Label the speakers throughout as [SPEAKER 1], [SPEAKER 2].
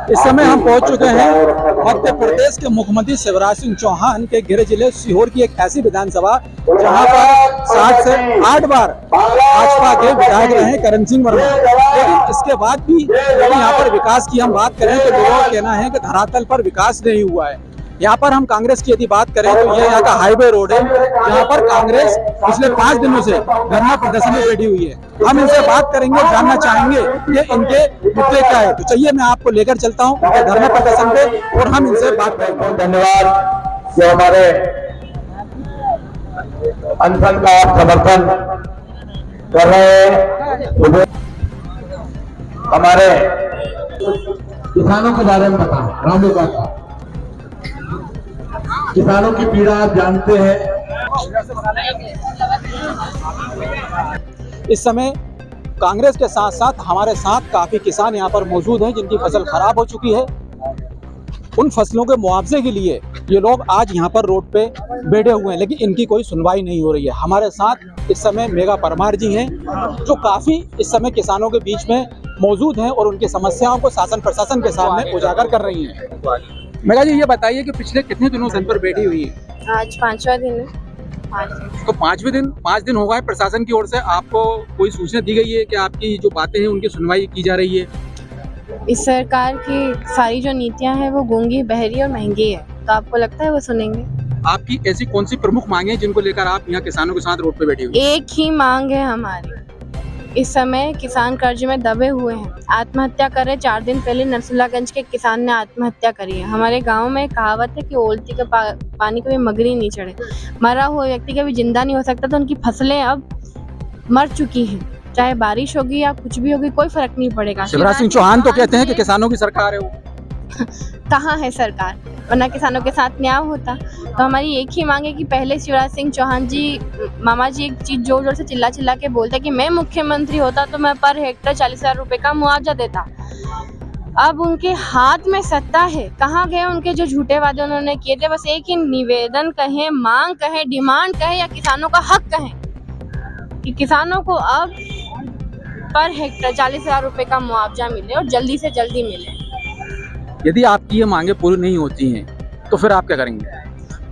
[SPEAKER 1] इस समय हम पहुंच चुके हैं मध्य प्रदेश के मुख्यमंत्री शिवराज सिंह चौहान के गृह जिले सीहोर की एक ऐसी विधानसभा जहां पर 7 से 8 बार भाजपा के विधायक रहे करण सिंह वर्मा, लेकिन इसके बाद भी यदि यहाँ पर विकास की हम बात करें तो लोगों का कहना है कि धरातल पर विकास नहीं हुआ है। यहाँ पर हम कांग्रेस की यदि बात करें तो ये यहाँ का हाईवे रोड है जहाँ पर कांग्रेस पिछले 5 दिनों से धरना प्रदर्शन में बैठी हुई है। हम इनसे बात करेंगे, जानना चाहेंगे कि इनके मुद्दे क्या है। तो चलिए मैं आपको लेकर चलता हूँ इनके धरना प्रदर्शन पे और हम इनसे बात करेंगे।
[SPEAKER 2] धन्यवाद जो हमारे अनशन का समर्थन कर रहे हमारे किसानों के बारे में बताओ। रामू का किसानों की पीड़ा आप जानते हैं।
[SPEAKER 1] इस समय कांग्रेस के साथ साथ हमारे साथ काफी किसान यहाँ पर मौजूद हैं जिनकी फसल खराब हो चुकी है। उन फसलों के मुआवजे के लिए ये लोग आज यहाँ पर रोड पे बैठे हुए हैं, लेकिन इनकी कोई सुनवाई नहीं हो रही है। हमारे साथ इस समय मेघा परमार जी हैं जो काफी इस समय किसानों के बीच में मौजूद हैं और उनकी समस्याओं को शासन प्रशासन के सामने उजागर कर रही हैं। मेघा जी, ये बताइए कि पिछले कितने दिनों से इन पर बैठी हुई है?
[SPEAKER 3] आज 5वां दिन है।
[SPEAKER 1] तो 5 दिन हो गए प्रशासन की ओर से आपको कोई सूचना दी गई है कि आपकी जो बातें हैं उनकी सुनवाई की जा रही है?
[SPEAKER 3] इस सरकार की सारी जो नीतियां हैं वो गूंगी, बहरी और महंगी है, तो आपको लगता है वो सुनेंगे?
[SPEAKER 1] आपकी ऐसी कौन सी प्रमुख मांगे हैं जिनको लेकर आप यहाँ किसानों के साथ रोड पे बैठी हुई?
[SPEAKER 3] एक ही मांग है हमारी। इस समय किसान कर्ज में दबे हुए हैं, आत्महत्या कर रहे। 4 दिन पहले नरसुल्लागंज के किसान ने आत्महत्या करी है। हमारे गांव में कहावत है कि ओलती के पानी कभी मगरी नहीं चढ़े। मरा हुआ व्यक्ति कभी जिंदा नहीं हो सकता, तो उनकी फसलें अब मर चुकी हैं। चाहे बारिश होगी या कुछ भी होगी, कोई फर्क नहीं पड़ेगा।
[SPEAKER 1] शिवराज सिंह चौहान तो कहते हैं कि किसानों की सरकार है वो।
[SPEAKER 3] कहाँ है सरकार? वरना किसानों के साथ न्याय होता। तो हमारी एक ही मांग है कि पहले शिवराज सिंह चौहान जी, मामा जी, एक चीज जोर जोर से चिल्ला के बोलते कि मैं मुख्यमंत्री होता तो मैं पर हेक्टर 40,000 रुपए का मुआवजा देता। अब उनके हाथ में सत्ता है, कहाँ गए उनके जो झूठे वादे उन्होंने किए थे? बस एक ही निवेदन कहें, मांग कहें, डिमांड कहें या किसानों का हक कहें कि किसानों को अब पर हेक्टर 40,000 रुपए का मुआवजा मिले और जल्दी से जल्दी मिले।
[SPEAKER 1] यदि आपकी ये मांगे पूरी नहीं होती हैं तो फिर आप क्या करेंगे?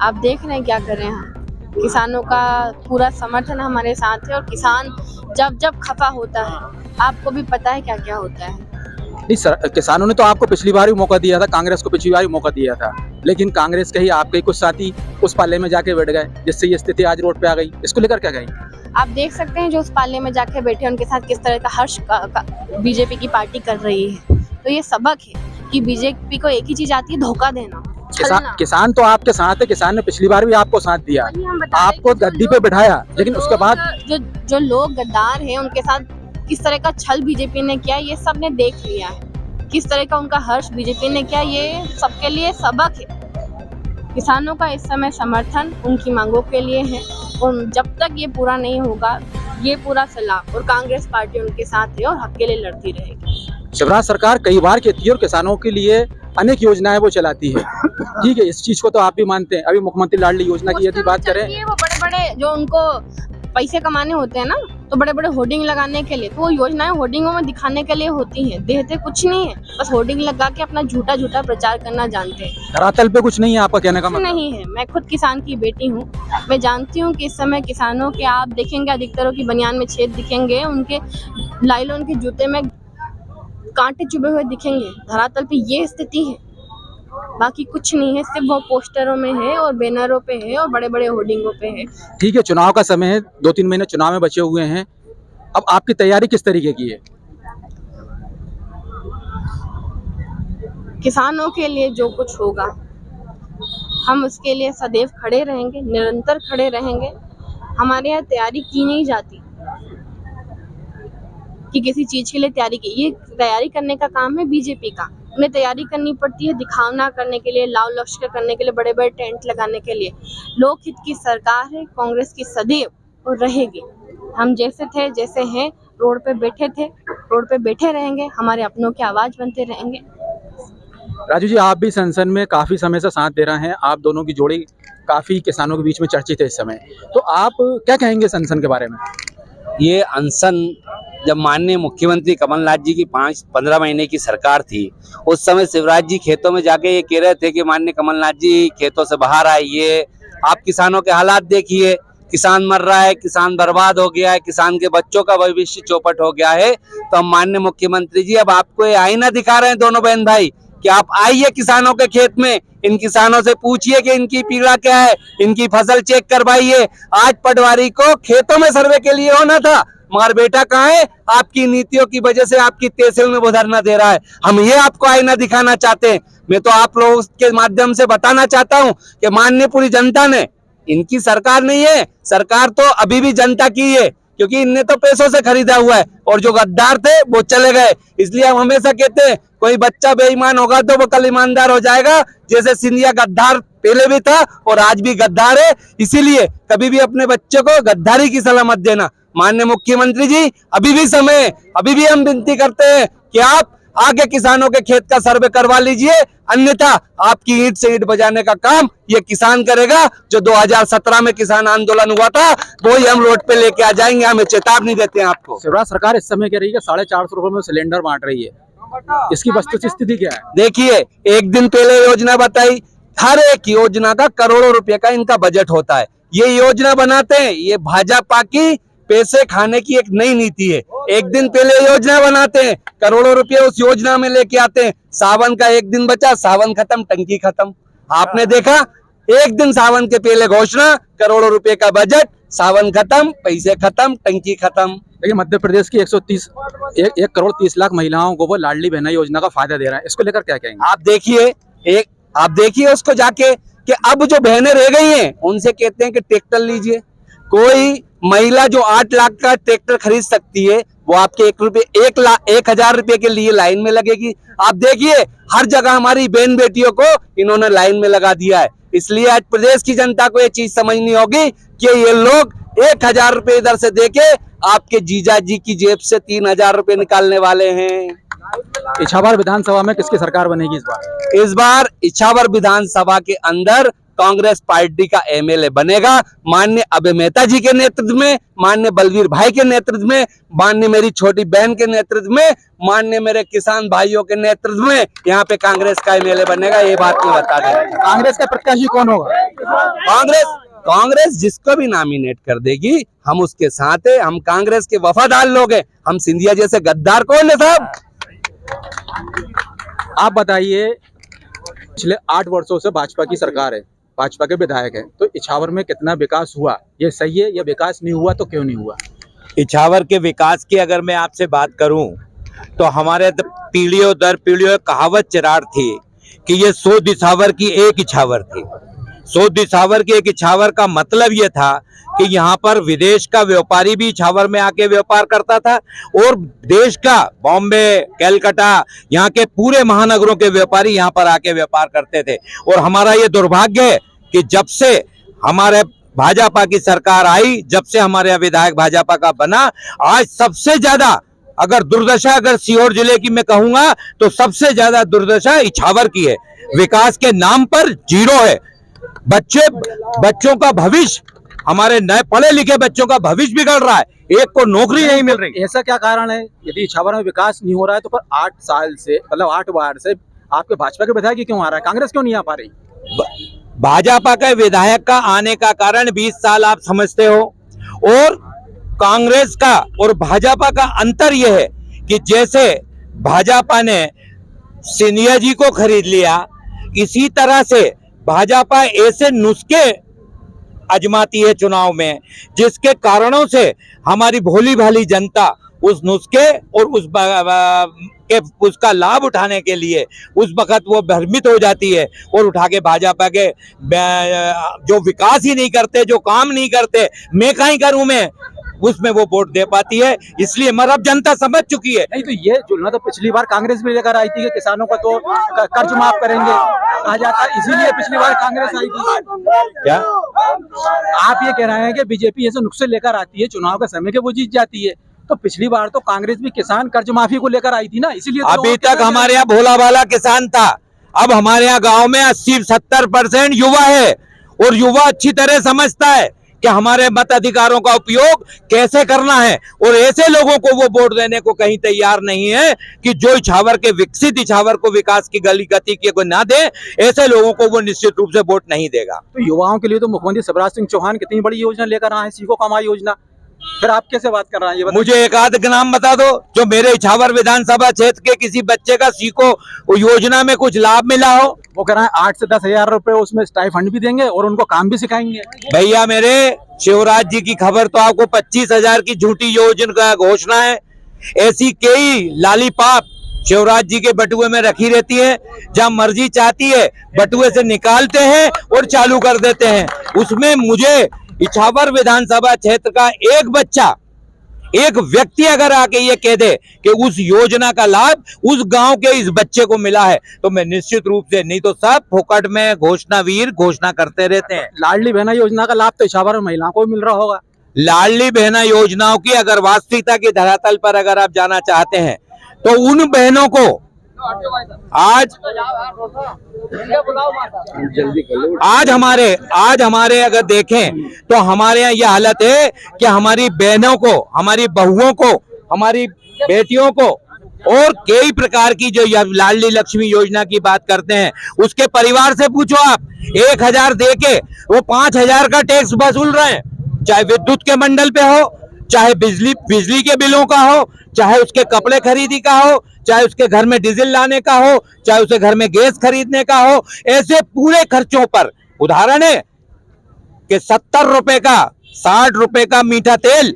[SPEAKER 3] आप देख रहे हैं क्या कर रहे हैं। किसानों का पूरा समर्थन हमारे साथ है और किसान जब जब खफा होता है, आपको भी पता है क्या क्या होता है।
[SPEAKER 1] नहीं सर, किसानों ने तो आपको पिछली बार भी मौका दिया था, कांग्रेस को पिछली बार भी मौका दिया था, लेकिन कांग्रेस के ही आपके कुछ साथी उस पाले में जाके बैठ गए, जिससे ये स्थिति आज रोड पे आ गई। इसको लेकर क्या कहेंगे?
[SPEAKER 3] आप देख सकते हैं जो उस पाले में जाके बैठे उनके साथ किस तरह का हर्ष बीजेपी की पार्टी कर रही है। तो ये सबक है कि बीजेपी को एक ही चीज आती है, धोखा देना।
[SPEAKER 1] किसान तो आपके साथ है। किसान ने पिछली बार भी आपको साथ दिया, आपको गद्दी पे बिठाया, लेकिन उसके बाद
[SPEAKER 3] जो लोग गद्दार हैं उनके साथ किस तरह का छल बीजेपी ने किया, ये सब ने देख लिया है। किस तरह का उनका हर्ष बीजेपी ने किया, ये सबके लिए सबक है। किसानों का इस समय समर्थन उनकी मांगों के लिए है और जब तक ये पूरा नहीं होगा, ये पूरा सलाह और कांग्रेस पार्टी उनके साथ है और हक के लिए लड़ती रहेगी।
[SPEAKER 1] शिवराज सरकार कई बार कहती है और किसानों के लिए अनेक योजनाएं वो चलाती है, ठीक है, इस चीज को तो आप भी मानते हैं। अभी मुख्यमंत्री लाडली योजना की यदि बात करें,
[SPEAKER 3] वो बड़े बड़े जो उनको पैसे कमाने होते हैं ना, तो बड़े बड़े होर्डिंग लगाने के लिए, तो वो योजनाएं होर्डिंगों में दिखाने के लिए होती हैं, देते कुछ नहीं है, बस होर्डिंग लगा के अपना झूठा प्रचार करना जानते हैं।
[SPEAKER 1] धरातल पे कुछ नहीं है, आपका कहने का मतलब?
[SPEAKER 3] नहीं है। मैं खुद किसान की बेटी हूँ, मैं जानती हूँ कि इस समय किसानों के आप देखेंगे अधिकतरों की बनियान में छेद दिखेंगे, उनके लाइलॉन के जूते में कांटे चुभे हुए दिखेंगे। धरातल पे ये स्थिति है, बाकी कुछ नहीं है, सिर्फ वो पोस्टरों में है और बैनरों पे है और बड़े बड़े होर्डिंगों पे है।
[SPEAKER 1] ठीक है, चुनाव का समय है, 2-3 महीने चुनाव में बचे हुए हैं, अब आपकी तैयारी किस तरीके की है?
[SPEAKER 3] किसानों के लिए जो कुछ होगा हम उसके लिए सदैव खड़े रहेंगे, निरंतर खड़े रहेंगे। हमारे यहाँ तैयारी की नहीं जाती कि किसी चीज के लिए तैयारी की, ये तैयारी करने का काम है बीजेपी का। उन्हें तैयारी करनी पड़ती है दिखावना करने के लिए, लाव लश्कर करने के लिए, बड़े बड़े टेंट लगाने के लिए। लोकहित की सरकार है कांग्रेस की सदैव और रहेगी। हम जैसे थे जैसे हैं, रोड पे बैठे थे, रोड पे बैठे रहेंगे, हमारे अपनों की आवाज बनते रहेंगे।
[SPEAKER 1] राजू जी, आप भी संसद में काफी समय से साथ दे रहे हैं, आप दोनों की जोड़ी काफी किसानों के बीच में चर्चित है इस समय, तो आप क्या कहेंगे संसद के बारे में?
[SPEAKER 4] ये अनशन जब माननीय मुख्यमंत्री कमलनाथ जी की 15 महीने की सरकार थी, उस समय शिवराज जी खेतों में जाके ये कह रहे थे कि माननीय कमलनाथ जी खेतों से बाहर आइए, आप किसानों के हालात देखिए, किसान मर रहा है, किसान बर्बाद हो गया है, किसान के बच्चों का भविष्य चौपट हो गया है। तो हम माननीय मुख्यमंत्री जी अब आपको ये आईना दिखा रहे हैं दोनों बहन भाई कि आप आइए किसानों के खेत में, इन किसानों से पूछिए कि इनकी पीड़ा क्या है, इनकी फसल चेक करवाइए। आज पटवारी को खेतों में सर्वे के लिए होना था, मगर बेटा कहाँ है? आपकी नीतियों की वजह से आपकी तहसील में वो धरना दे रहा है। हम ये आपको आईना दिखाना चाहते हैं। मैं तो आप लोगों के माध्यम से बताना चाहता हूँ कि माननीय पूरी जनता ने, इनकी सरकार नहीं है, सरकार तो अभी भी जनता की है, क्योंकि इनने तो पैसों से खरीदा हुआ है और जो गद्दार थे वो चले गए। इसलिए हम हमेशा कहते हैं कोई बच्चा बेईमान होगा तो वो कल ईमानदार हो जाएगा। जैसे सिंधिया गद्दार पहले भी था और आज भी गद्दार है, इसीलिए कभी भी अपने बच्चे को गद्दारी की सलाह मत देना। माननीय मुख्यमंत्री जी, अभी भी समय है, अभी भी हम विनती करते हैं कि आप आगे किसानों के खेत का सर्वे करवा लीजिए, अन्यथा आपकी ईंट से ईंट बजाने का काम ये किसान करेगा। जो 2017 में किसान आंदोलन हुआ था वो ही हम रोड पे लेके आ जाएंगे, हमें चेतावनी देते हैं आपको।
[SPEAKER 1] शिवराज सरकार इस समय कह रही है 450 रुपए में सिलेंडर बांट रही है, इसकी वस्तुस्थिति क्या है?
[SPEAKER 4] देखिए, एक दिन पहले योजना बताई, हर एक योजना का करोड़ों रुपए का इनका बजट होता है। ये योजना बनाते हैं, ये भाजपा की पैसे खाने की एक नई नीति है। एक दिन पहले योजना बनाते हैं, करोड़ों रुपए उस योजना में लेके आते हैं। सावन का एक दिन बचा, सावन खत्म, टंकी खत्म। आपने देखा, एक दिन सावन के पहले घोषणा, करोड़ों रुपए का बजट, सावन खत्म, पैसे खत्म, टंकी खत्म।
[SPEAKER 1] देखिए, मध्य प्रदेश की 1 करोड़ 30 लाख महिलाओं को वो लाडली बहना योजना का फायदा दे रहा है, इसको लेकर क्या कहेंगे?
[SPEAKER 4] आप देखिए उसको जाके कि अब जो बहनें रह गई हैं उनसे कहते हैं कि ट्रैक्टर लीजिए। कोई महिला जो 8 लाख का ट्रैक्टर खरीद सकती है वो आपके 1,00,000 रुपए के लिए लाइन में लगेगी। आप देखिए, हर जगह हमारी बहन बेटियों को इन्होंने लाइन में लगा दिया है। इसलिए आज प्रदेश की जनता को ये चीज समझनी होगी कि ये लोग 1,000 रुपए इधर से देके आपके जीजा जी की जेब से 3,000 रुपए निकालने वाले हैं।
[SPEAKER 1] इछावर विधानसभा में किसकी सरकार बनेगी इस बार?
[SPEAKER 4] इस बार इछावर विधानसभा के अंदर कांग्रेस पार्टी का एमएलए बनेगा, माननीय अभय मेहता जी के नेतृत्व में, माननीय बलवीर भाई के नेतृत्व में, माननीय मेरी छोटी बहन के नेतृत्व में, माननीय मेरे किसान भाइयों के नेतृत्व में यहाँ पे कांग्रेस का एमएलए बनेगा। ये बात मैं बता दें।
[SPEAKER 1] कांग्रेस का प्रत्याशी कौन होगा?
[SPEAKER 4] कांग्रेस जिसको भी नॉमिनेट कर देगी हम उसके साथ है। हम कांग्रेस के वफादार लोग हैं, हम सिंधिया जैसे गद्दार कौन है साहब?
[SPEAKER 1] आप बताइए, पिछले 8 वर्षों से भाजपा की सरकार है, भाजपा के विधायक हैं, तो इछावर में कितना विकास हुआ, ये सही है? या विकास नहीं हुआ तो क्यों नहीं हुआ?
[SPEAKER 5] इछावर के विकास की अगर मैं आपसे बात करूं तो हमारे पीढ़ियों दर पीढ़ियों कहावत चिरार थी कि ये 100 दिसावर की एक इछावर थी। 100 दिसावर की एक इछावर का मतलब ये था कि यहाँ पर विदेश का व्यापारी भी इछावर में आके व्यापार करता था और देश का बॉम्बे, कलकत्ता, यहाँ के पूरे महानगरों के व्यापारी यहाँ पर आके व्यापार करते थे। और हमारा ये दुर्भाग्य है कि जब से हमारे भाजपा की सरकार आई, जब से हमारे विधायक भाजपा का बना, आज सबसे ज्यादा अगर दुर्दशा अगर सीहोर जिले की मैं कहूंगा तो सबसे ज्यादा दुर्दशा इछावर की है। विकास के नाम पर जीरो है। बच्चों का भविष्य, हमारे नए पढ़े लिखे बच्चों का भविष्य बिगड़ रहा है, एक को नौकरी नहीं मिल रही।
[SPEAKER 1] ऐसा क्या कारण है? यदि इछावर में विकास नहीं हो रहा है तो पर 8 साल से, मतलब 8 बार से आपके भाजपा के विधायक क्यों आ रहा है, कांग्रेस क्यों नहीं आ पा रही?
[SPEAKER 5] भाजपा के विधायक का आने का कारण 20 साल आप समझते हो, और कांग्रेस का और भाजपा का अंतर यह है कि जैसे भाजपा ने सिंधिया जी को खरीद लिया, इसी तरह से भाजपा ऐसे नुस्खे आजमाती है चुनाव में जिसके कारणों से हमारी भोली भाली जनता उस नुस्खे और उसका लाभ उठाने के लिए उस वक्त वो भ्रमित हो जाती है और उठा के भाजपा के जो विकास ही नहीं करते, जो काम नहीं करते, मैं कहीं करूं मैं, उसमें वो वोट दे पाती है। इसलिए मरब जनता समझ चुकी है।
[SPEAKER 1] नहीं तो ये जुलना तो पिछली बार कांग्रेस भी लेकर आई थी कि किसानों का तो कर्ज माफ करेंगे कहा जाता, इसीलिए पिछली बार कांग्रेस आई थी।
[SPEAKER 5] क्या
[SPEAKER 1] आप ये कह रहे हैं कि बीजेपी ऐसे नुस्खे लेकर आती है चुनाव के समय के वो जीत जाती है, तो पिछली बार तो कांग्रेस भी किसान कर्ज माफी को लेकर आई थी ना, इसीलिए तो
[SPEAKER 5] अभी तक हमारे यहाँ भोला भाला किसान था। अब हमारे यहाँ गांव में 80-70% युवा है और युवा अच्छी तरह समझता है कि हमारे मताधिकारों का उपयोग कैसे करना है, और ऐसे लोगों को वो वोट देने को कहीं तैयार नहीं है कि जो इछावर के विकसित इछावर को विकास की गति की को ना दे, ऐसे लोगों को वो निश्चित रूप से वोट नहीं देगा।
[SPEAKER 1] तो युवाओं के लिए तो मुख्यमंत्री शिवराज सिंह चौहान कितनी बड़ी योजना लेकर आए हैं, सीखो कमाई योजना, फिर आप कैसे बात कर रहे हैं ये बताइए?
[SPEAKER 5] मुझे एक आध नाम बता दो जो मेरे इछावर विधानसभा क्षेत्र के किसी बच्चे का सीखो योजना में कुछ लाभ मिला हो।
[SPEAKER 1] वो कह रहे हैं 8 से 10 हजार रुपए उसमें स्टाइफंड भी देंगे और उनको काम भी सिखाएंगे।
[SPEAKER 5] भैया मेरे शिवराज जी की खबर तो आपको 25,000 की झूठी योजना का घोषणा है। ऐसी कई लालीपाप शिवराज जी के बटुए में रखी रहती है, जब मर्जी चाहती है बटुए से निकालते हैं और चालू कर देते हैं। उसमें मुझे इछावर विधानसभा क्षेत्र का एक बच्चा, एक व्यक्ति अगर आके ये कह दे कि उस योजना का लाभ उस गांव के इस बच्चे को मिला है, तो मैं निश्चित रूप से, नहीं तो सब फोकट में घोषणावीर घोषणा करते रहते हैं।
[SPEAKER 1] लाडली बहना योजना का लाभ तो इछावर में महिलाओं को भी मिल रहा होगा।
[SPEAKER 5] लाडली बहना योजनाओं की अगर वास्तविकता के धरातल पर अगर आप जाना चाहते हैं, तो उन बहनों को आज हमारे अगर देखें तो हमारे यहाँ यह हालत है कि हमारी बहनों को, हमारी बहुओं को, हमारी बेटियों को और कई प्रकार की जो लाडली लक्ष्मी योजना की बात करते हैं, उसके परिवार से पूछो आप, 1,000 दे के वो 5,000 का टैक्स वसूल रहे हैं, चाहे विद्युत के मंडल पे हो, चाहे बिजली के बिलों का हो, चाहे उसके कपड़े खरीदी का हो, चाहे उसके घर में डीजल लाने का हो, चाहे उसके घर में गैस खरीदने का हो। ऐसे पूरे खर्चों पर उदाहरण है कि 70 रुपए का, 60 रुपए का मीठा तेल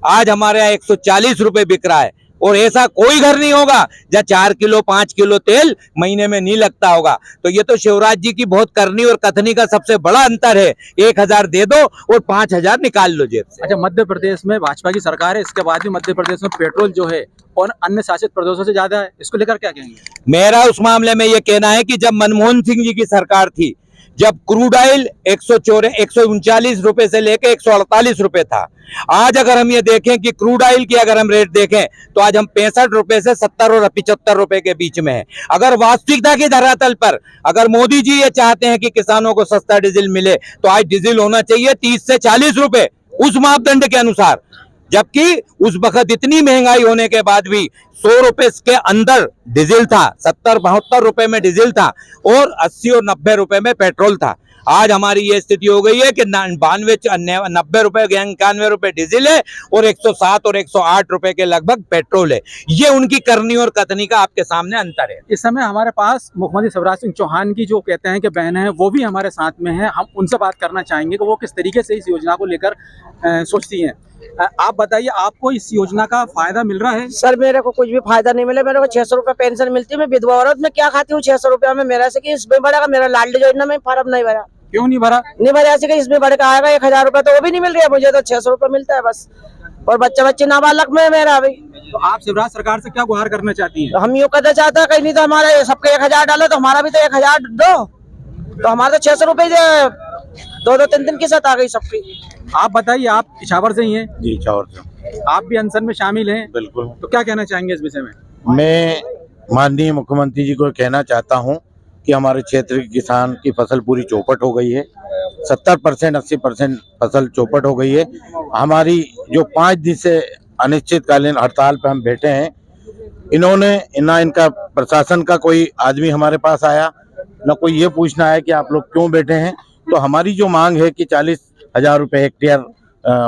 [SPEAKER 5] आज हमारे यहाँ 140 रुपए बिक रहा है, और ऐसा कोई घर नहीं होगा जहाँ 4 किलो 5 किलो तेल महीने में नहीं लगता होगा। तो ये तो शिवराज जी की बहुत करनी और कथनी का सबसे बड़ा अंतर है। 1,000 दे दो और 5,000 निकाल लो जेब से।
[SPEAKER 1] अच्छा, मध्य प्रदेश में भाजपा की सरकार है, इसके बाद भी मध्य प्रदेश में पेट्रोल जो है और अन्य शासित प्रदेशों से ज्यादा है, इसको लेकर क्या कहेंगे? मेरा
[SPEAKER 5] उस मामले में ये कहना है कि जब मनमोहन सिंह जी की सरकार थी, जब क्रूड ऑयल 139 रुपए से लेकर 148 रुपए था, आज अगर हम ये देखें कि क्रूड ऑयल की अगर हम रेट देखें तो आज हम 65 रुपए से 70 और 75 रुपए के बीच में है। अगर वास्तविकता के धरातल पर अगर मोदी जी ये चाहते हैं कि किसानों को सस्ता डीजल मिले, तो आज डीजल होना चाहिए 30 से 40 रुपए उस मापदंड के अनुसार, जबकि उस वक्त इतनी महंगाई होने के बाद भी 100 रुपए के अंदर डीजल था, 70-72 रुपए में डीजल था और 80 और 90 रुपए में पेट्रोल था। आज हमारी ये स्थिति हो गई है कि 90 रुपए 91 रुपए डीजल है और 107 और 108 रुपए के लगभग पेट्रोल है। ये उनकी करनी और कथनी का आपके सामने अंतर है।
[SPEAKER 1] इस समय हमारे पास मुख्यमंत्री शिवराज सिंह चौहान की जो कहते हैं कि बहन है, वो भी हमारे साथ में है। हम उनसे बात करना चाहेंगे कि वो किस तरीके से इस योजना को लेकर सोचती हैं। आप बताइए, आपको इस योजना का फायदा मिल रहा है?
[SPEAKER 6] सर मेरे को कुछ भी फायदा नहीं मिला। मेरे को 600 रुपए पेंशन मिलती है। मैं विधवा औरत में क्या खाती हूँ 600 रुपया में? मेरा से कि इसमें बढ़ेगा, मेरा लाडली योजना में फॉर्म नहीं भरा।
[SPEAKER 1] क्यों नहीं भरा?
[SPEAKER 6] नहीं भरा ऐसे कि इसमें बढ़ेगा आएगा 1,000 रुपया, तो वो भी नहीं मिल रही है मुझे, तो 600 रुपये मिलता है बस। और बच्चे नाबालग में मेरा अभी।
[SPEAKER 1] तो आप शिवराज सरकार से क्या गुहार करना चाहती हैं?
[SPEAKER 6] तो हम यूँ करना चाहते हैं, कहीं नहीं तो हमारे सबके 1,000 डालो, तो हमारा भी तो 1,000 दो, तो हमारे तो 600 रुपये 2-2 3 की साथ आ गई सबकी।
[SPEAKER 1] आप बताइए, आप इछावर से ही हैं?
[SPEAKER 7] जी, इछावर से।
[SPEAKER 1] आप भी अनशन में शामिल हैं?
[SPEAKER 7] बिल्कुल।
[SPEAKER 1] तो क्या कहना चाहेंगे इस विषय में?
[SPEAKER 7] मैं माननीय मुख्यमंत्री जी को कहना चाहता हूं कि हमारे क्षेत्र के किसान की फसल पूरी चौपट हो गई है। 70% 80% फसल चौपट हो गई है। हमारी जो 5 दिन से अनिश्चितकालीन हड़ताल पे हम बैठे हैं, इन्होंने ना इनका प्रशासन का कोई आदमी हमारे पास आया, न कोई ये पूछना है कि आप लोग क्यों बैठे हैं। तो हमारी जो मांग है कि 40,000 रुपये हेक्टेयर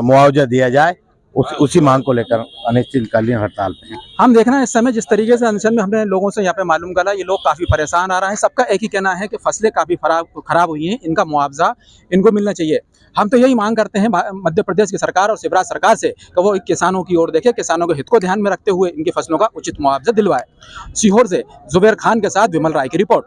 [SPEAKER 7] मुआवजा दिया जाए, उसी मांग को लेकर अनिश्चितकालीन हड़ताल पे हैं।
[SPEAKER 1] हम देख रहे हैं इस समय जिस तरीके से अनशन में हमने लोगों से यहाँ पे मालूम करा, ये लोग काफी परेशान आ रहे हैं। सबका एक ही कहना है कि फसलें काफी खराब हुई हैं, इनका मुआवजा इनको मिलना चाहिए। हम तो यही मांग करते हैं मध्य प्रदेश की सरकार और शिवराज सरकार से कि वो किसानों की ओर देखे, किसानों के हित को ध्यान में रखते हुए इनकी फसलों का उचित मुआवजा दिलवाए। सीहोर से जुबेर खान के साथ विमल राय की रिपोर्ट।